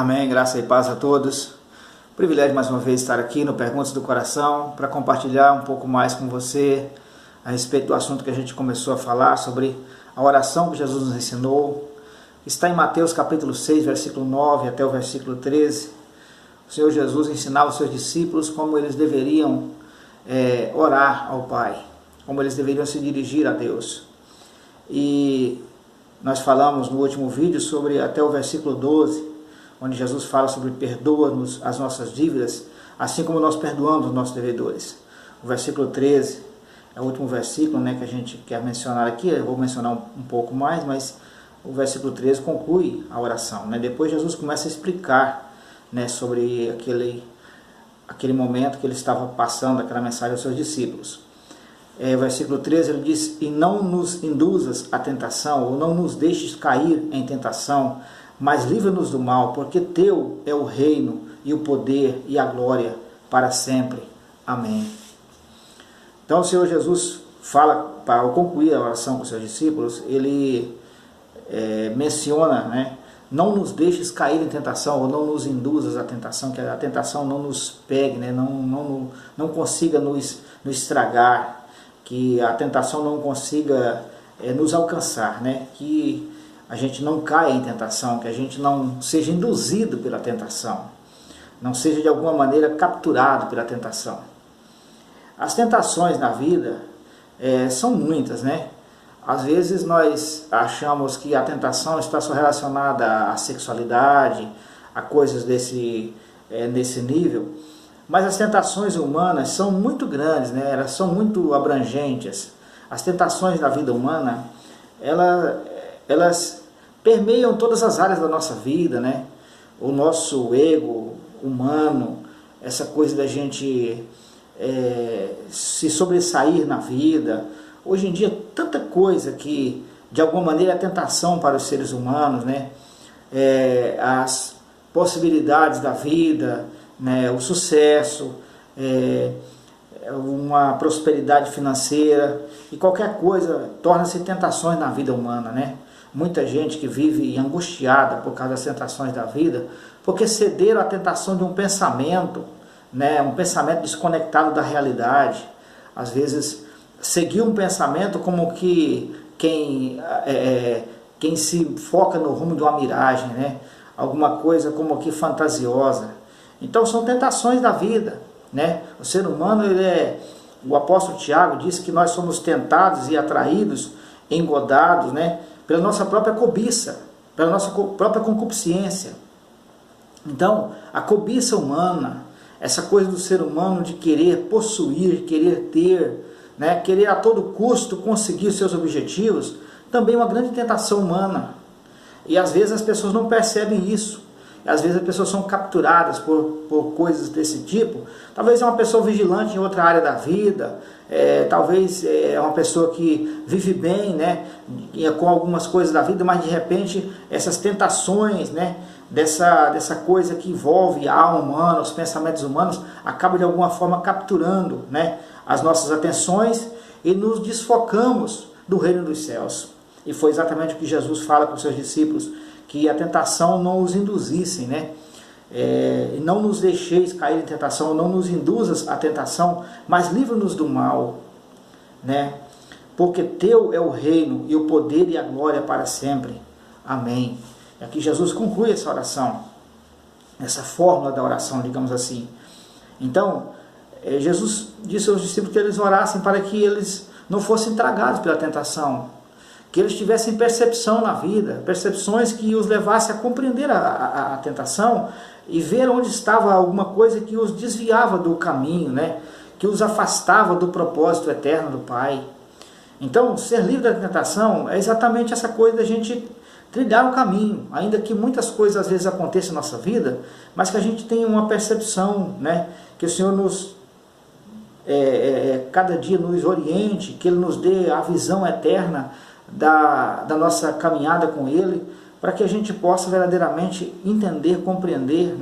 Amém, graça e paz a todos. Privilégio mais uma vez estar aqui no Perguntas do Coração para compartilhar um pouco mais com você a respeito do assunto que a gente começou a falar sobre a oração que Jesus nos ensinou. Está em Mateus capítulo 6, versículo 9 até o versículo 13. O Senhor Jesus ensinava os seus discípulos como eles deveriam orar ao Pai, como eles deveriam se dirigir a Deus. E nós falamos no último vídeo sobre até o versículo 12, onde Jesus fala sobre perdoa-nos as nossas dívidas, assim como nós perdoamos os nossos devedores. O versículo 13 é o último versículo que a gente quer mencionar aqui. Eu vou mencionar um pouco mais, mas o versículo 13 conclui a oração. Depois Jesus começa a explicar sobre aquele momento que ele estava passando, aquela mensagem aos seus discípulos. O versículo 13 ele diz: e não nos induzas à tentação, ou não nos deixes cair em tentação, mas livra-nos do mal, porque teu é o reino, e o poder, e a glória, para sempre. Amém. Então o Senhor Jesus fala, ao concluir a oração com os seus discípulos, ele menciona, não nos deixes cair em tentação, ou não nos induzas à tentação, que a tentação não nos pegue, não consiga nos estragar, que a tentação não consiga nos alcançar, que a gente não caia em tentação, que a gente não seja induzido pela tentação, não seja de alguma maneira capturado pela tentação. As tentações na vida são muitas, Às vezes nós achamos que a tentação está só relacionada à sexualidade, a coisas nesse nível, mas as tentações humanas são muito grandes, Elas são muito abrangentes. As tentações da vida humana, elas permeiam todas as áreas da nossa vida, O nosso ego humano, essa coisa da gente se sobressair na vida. Hoje em dia, tanta coisa que, de alguma maneira, é tentação para os seres humanos, As possibilidades da vida, o sucesso, uma prosperidade financeira, e qualquer coisa torna-se tentações na vida humana, Muita gente que vive angustiada por causa das tentações da vida, porque cederam à tentação de um pensamento, um pensamento desconectado da realidade. Às vezes, seguir um pensamento como que quem se foca no rumo de uma miragem, Alguma coisa como que fantasiosa. Então, são tentações da vida, O ser humano, o apóstolo Tiago disse que nós somos tentados e atraídos, engodados, pela nossa própria cobiça, pela nossa própria concupiscência. Então, a cobiça humana, essa coisa do ser humano de querer possuir, querer ter, querer a todo custo conseguir os seus objetivos, também é uma grande tentação humana. E às vezes as pessoas não percebem isso. Às vezes as pessoas são capturadas por coisas desse tipo. Talvez é uma pessoa vigilante em outra área da vida, talvez é uma pessoa que vive bem, com algumas coisas da vida, mas de repente essas tentações, dessa coisa que envolve a alma humana, os pensamentos humanos, acabam de alguma forma capturando, as nossas atenções, e nos desfocamos do reino dos céus. E foi exatamente o que Jesus fala com os seus discípulos, que a tentação não os induzissem, não nos deixeis cair em tentação, não nos induzas à tentação, mas livra-nos do mal, porque teu é o reino, e o poder e a glória para sempre. Amém. E aqui Jesus conclui essa oração, essa fórmula da oração, digamos assim. Então, Jesus disse aos discípulos que eles orassem para que eles não fossem tragados pela tentação, que eles tivessem percepção na vida, percepções que os levassem a compreender a tentação e ver onde estava alguma coisa que os desviava do caminho, que os afastava do propósito eterno do Pai. Então, ser livre da tentação é exatamente essa coisa da gente trilhar o caminho, ainda que muitas coisas às vezes aconteçam na nossa vida, mas que a gente tenha uma percepção, que o Senhor cada dia nos oriente, que Ele nos dê a visão eterna da nossa caminhada com Ele, para que a gente possa verdadeiramente entender, compreender,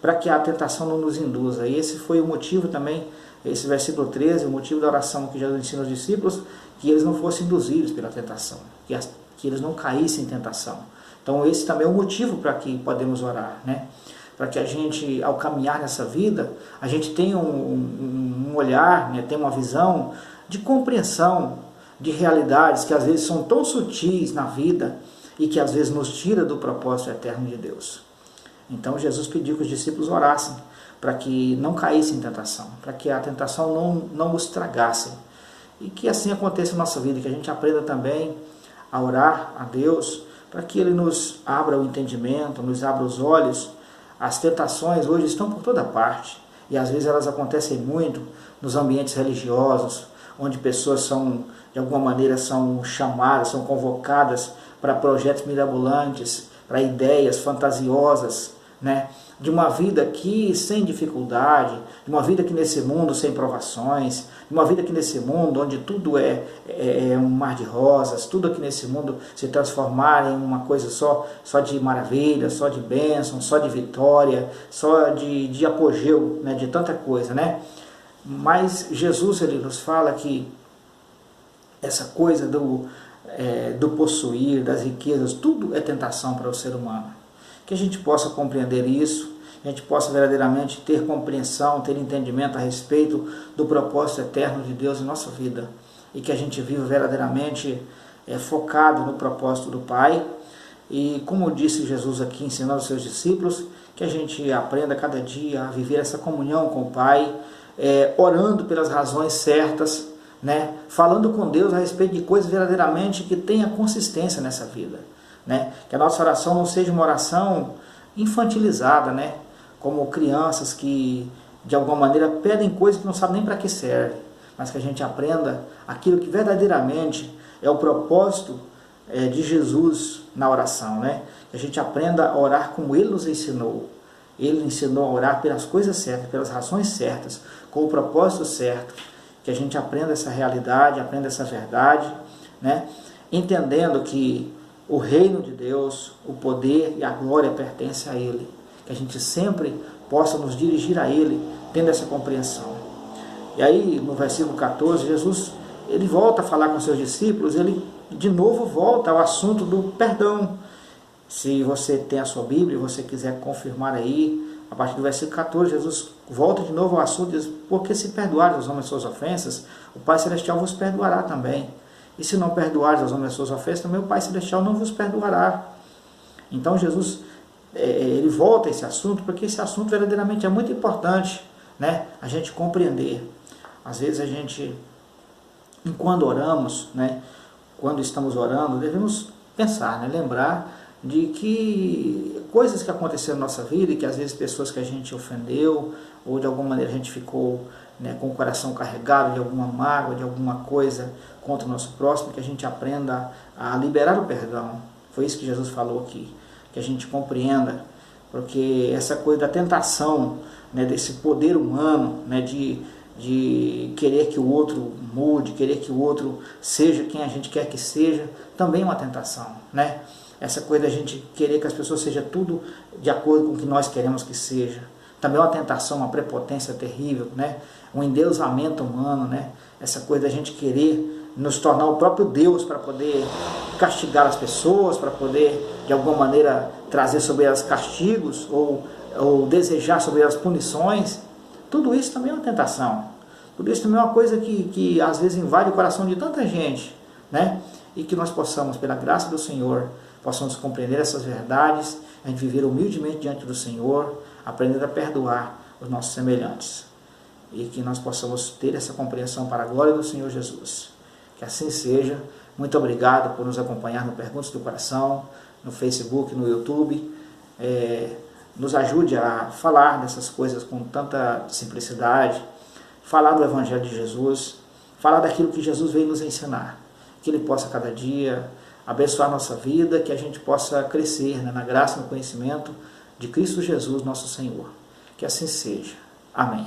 para que a tentação não nos induza. E esse foi o motivo também, esse versículo 13, o motivo da oração que Jesus ensina aos discípulos, que eles não fossem induzidos pela tentação, que eles não caíssem em tentação, Então esse também é o motivo para que podemos orar, né? Para que a gente, ao caminhar nessa vida, a gente tenha um olhar, né? Tenha uma visão de compreensão de realidades que às vezes são tão sutis na vida e que às vezes nos tira do propósito eterno de Deus. Então Jesus pediu que os discípulos orassem para que não caíssem em tentação, para que a tentação não os tragasse. E que assim aconteça na nossa vida, que a gente aprenda também a orar a Deus, para que Ele nos abra o entendimento, nos abra os olhos. As tentações hoje estão por toda parte, e às vezes elas acontecem muito nos ambientes religiosos, onde pessoas são, de alguma maneira, são chamadas, são convocadas para projetos mirabolantes, para ideias fantasiosas, né? De uma vida aqui sem dificuldade, de uma vida aqui nesse mundo sem provações, de uma vida aqui nesse mundo onde tudo é um mar de rosas, tudo aqui nesse mundo se transformar em uma coisa só de maravilha, só de bênção, só de vitória, só de apogeu, né? De tanta coisa, né? Mas Jesus, ele nos fala que essa coisa do possuir, das riquezas, tudo é tentação para o ser humano. Que a gente possa compreender isso, que a gente possa verdadeiramente ter compreensão, ter entendimento a respeito do propósito eterno de Deus em nossa vida. E que a gente viva verdadeiramente focado no propósito do Pai. E como disse Jesus aqui, ensinando os seus discípulos, que a gente aprenda cada dia a viver essa comunhão com o Pai, orando pelas razões certas, né? Falando com Deus a respeito de coisas verdadeiramente que tenha consistência nessa vida, né? Que a nossa oração não seja uma oração infantilizada, né? Como crianças que de alguma maneira pedem coisas que não sabem nem para que serve, mas que a gente aprenda aquilo que verdadeiramente é o propósito de Jesus na oração, né? Que a gente aprenda a orar como Ele nos ensinou. Ele ensinou a orar pelas coisas certas, pelas razões certas, com o propósito certo. Que a gente aprenda essa realidade, aprenda essa verdade, né? Entendendo que o reino de Deus, o poder e a glória pertencem a Ele. Que a gente sempre possa nos dirigir a Ele, tendo essa compreensão. E aí, no versículo 14, Jesus, ele volta a falar com seus discípulos, ele de novo volta ao assunto do perdão. Se você tem a sua Bíblia e você quiser confirmar aí, a partir do versículo 14, Jesus volta de novo ao assunto e diz: porque se perdoares aos homens as suas ofensas, o Pai Celestial vos perdoará também. E se não perdoares aos homens as suas ofensas, também o Pai Celestial não vos perdoará. Então Jesus, ele volta a esse assunto, porque esse assunto verdadeiramente é muito importante, né? A gente compreender. Às vezes a gente, enquanto oramos, né? Quando estamos orando, devemos pensar, né? Lembrar de que coisas que aconteceram na nossa vida e que às vezes pessoas que a gente ofendeu ou de alguma maneira a gente ficou, né, com o coração carregado de alguma mágoa, de alguma coisa contra o nosso próximo, que a gente aprenda a liberar o perdão. Foi isso que Jesus falou aqui, que a gente compreenda, porque essa coisa da tentação, né, desse poder humano, né, de querer que o outro mude, querer que o outro seja quem a gente quer que seja, também é uma tentação, né? Essa coisa da gente querer que as pessoas sejam tudo de acordo com o que nós queremos que seja. Também é uma tentação, uma prepotência terrível, né? Um endeusamento humano, né? Essa coisa da gente querer nos tornar o próprio Deus para poder castigar as pessoas, para poder, de alguma maneira, trazer sobre elas castigos ou desejar sobre elas punições. Tudo isso também é uma tentação. Tudo isso também é uma coisa que às vezes invade o coração de tanta gente, né? E que nós possamos, pela graça do Senhor, possamos compreender essas verdades, a gente viver humildemente diante do Senhor, aprender a perdoar os nossos semelhantes. E que nós possamos ter essa compreensão para a glória do Senhor Jesus. Que assim seja. Muito obrigado por nos acompanhar no Perguntas do Coração, no Facebook, no YouTube. Nos ajude a falar dessas coisas com tanta simplicidade, falar do Evangelho de Jesus, falar daquilo que Jesus veio nos ensinar. Que Ele possa cada dia abençoar nossa vida, que a gente possa crescer, né, na graça e no conhecimento de Cristo Jesus, nosso Senhor. Que assim seja. Amém.